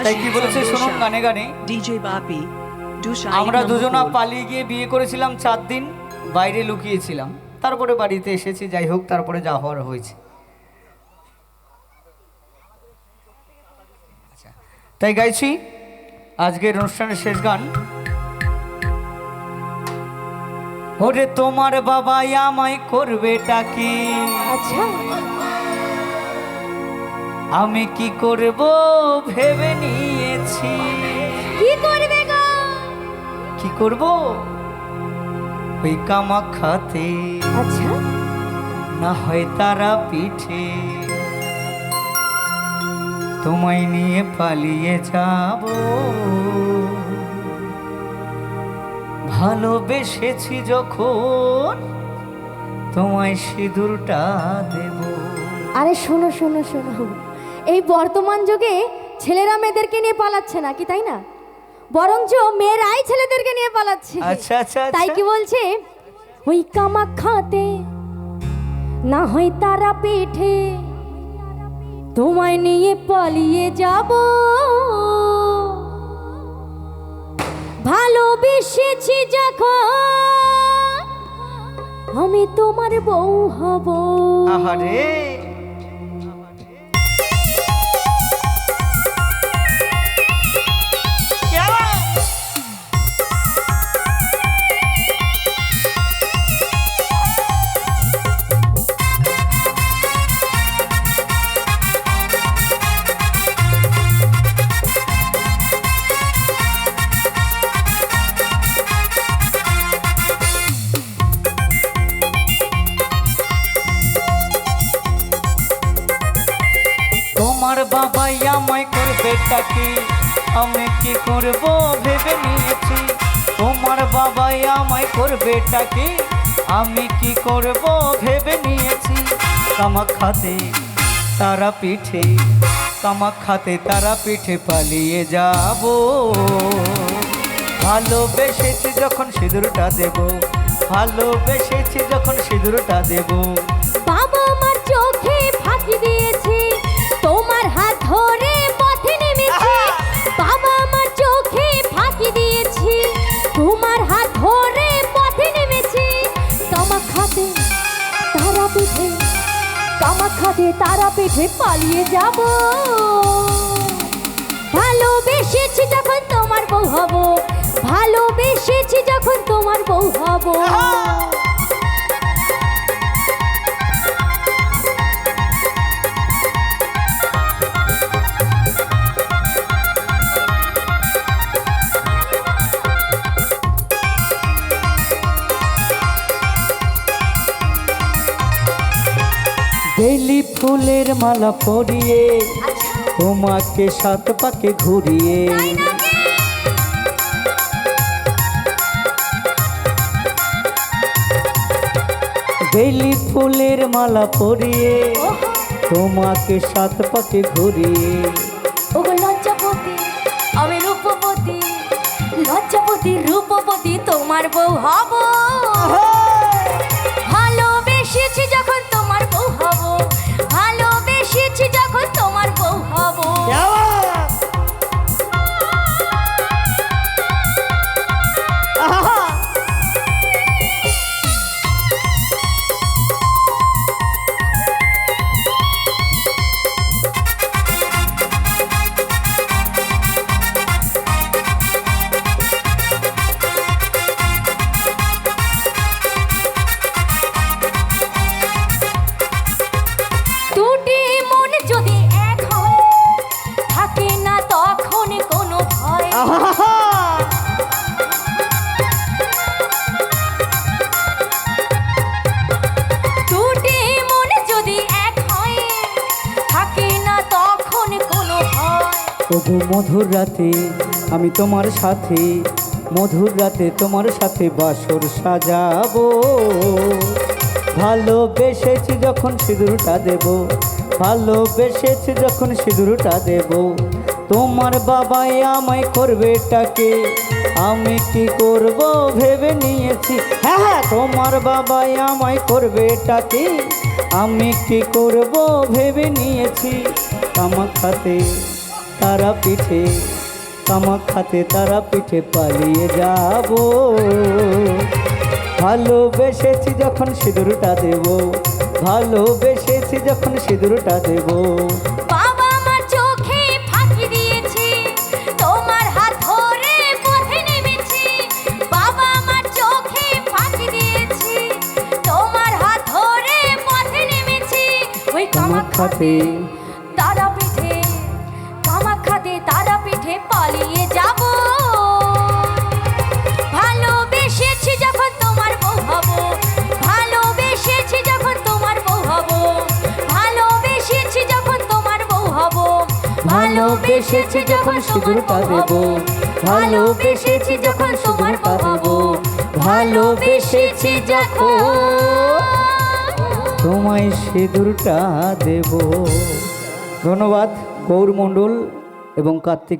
তাই কি বলেছে শুনুন গানে গানে। ডিজে বাপি আমরা দুজনা পালিয়ে গিয়ে বিয়ে করেছিলাম, 4 দিন বাইরে লুকিয়েছিলাম, তারপরে বাড়িতে এসেছি। যাই হোক, তারপরে যা হওয়ার হয়েছে। তাই গাইছি আজকের অনুষ্ঠানের শেষ গান। ওরে তোমার বাবা আমায় করবে টাকি, আচ্ছা আমি কি করব ভেবে নিয়েছি। কি করবে গো? কি করব? ওই কামাখ্যাতে, আচ্ছা না হয় তারা পিঠে তোমায় নিয়ে পালিয়ে যাব। ভালোবেসেছি যখন তোমায় সিঁদুরটা দেব। আরে শোনো শোনো শোনো, এই বর্তমান যুগে ছেলেরা মেয়েদেরকে নিয়ে পালাচ্ছে না কি, তাই না? বরঞ্চ মেয়েরাই ছেলেদেরকে নিয়ে পালাচ্ছে। আচ্ছা আচ্ছা তাই কি বলছে, ওই কামাখ্যাতে না হয় তারা পিঠে তোমায় নিয়ে পালিয়ে যাব। ভালোবেসেছি যখন আমি তোমার বউ হব। আহারে তোমার বাবাই আমায় করবে টাকি, আমি কি করব ভেবে নিয়েছি। তোমার বাবাই আমায় করবে টাকি, আমি কি করব ভেবে নিয়েছি। কামাখ্যাতে তারা পিঠে, কামাখ্যাতে তারা পিঠে পালিয়ে যাব। ভালোবেসেছি যখন সিঁদুরটা দেব, ভালোবেসেছি যখন সিঁদুরটা দেব। বাবা আমার চোখে ফাঁকি দিয়েছে, তোমার হাত ধরে পথে নেমেছি। বাবা আমার চোখে ফাঁকি দিয়েছে, তোমার হাত ধরে পথে নেমেছি। কামাখ্যাতে তারা পিঠে, কামাখ্যাতে তারা পিঠে পালিয়ে যাব। ভালোবেসেছি যখন তোমার বউ হব, ভালোবেসেছি যখন তোমার বউ হব। বেলি ফুলের মালা পরিয়ে তোমাকে 7 পাকে ঘুরিয়ে, বেলি ফুলের মালা পরিয়ে তোমাকে 7 পাকে ঘুরিয়ে। ওগো লজ্জাপতি আমি রূপবতী, লজ্জাপতি রূপবতী তোমার বউ হব। ভালোবেসেছি যখন তোমার বউ হব, ভালোবেসেছি যখন তোমার বউ হব। দুটি মন যদি এক হয়, থাকে না তখন কোনো ভয়। দুটি মন যদি এক হয়, থাকে না তখন কোনো ভয়। ওগো মধুর রাতে আমি তোমার সাথে, মধুর রাতে তোমার সাথে বাসর সাজাবো। ভালোবেসেছি যখন সিঁদুরটা দেব, ভালোবেসেছি যখন সিঁদুরটা দেব। তোমার বাবাই আমায় করবে টাকে, আমি কি করব ভেবে নিয়েছি। হ্যাঁ হ্যাঁ, তোমার বাবাই আমায় করবে টাকে, আমি কি করব ভেবে নিয়েছি। কামাখ্যাতে তারা পিঠে কামাখ্যাতে তারা পিঠে পালিয়ে যাব ভালোবেসেছি যখন সিঁদুরটা দেব ভালোবেসেছি যখন সিঁদুরটা দেব বাবা আমার চোখে ফাঁকি দিয়েছে তোমার হাত ধরে পথে নেমেছি বাবা আমার চোখে ফাঁকি দিয়েছে তোমার হাত ধরে পথে নেমেছি ওই কামাখ্যাতে কামাখ্যাতে তারা পিঠে পালিয়ে যাব ভালোবেসেছি যখন তোমার বউ হব ভালোবেসেছি যখন তোমার বউ হব ভালোবেসেছি যখন তোমার বউ হব ভালোবেসেছি যখন সিঁদুরটা দেব ভালোবেসেছি যখন সিঁদুরটা দেব ভালোবেসেছি যখন তোমায় সিঁদুরটা দেব। ধন্যবাদ গৌর মণ্ডল এবং কার্তিক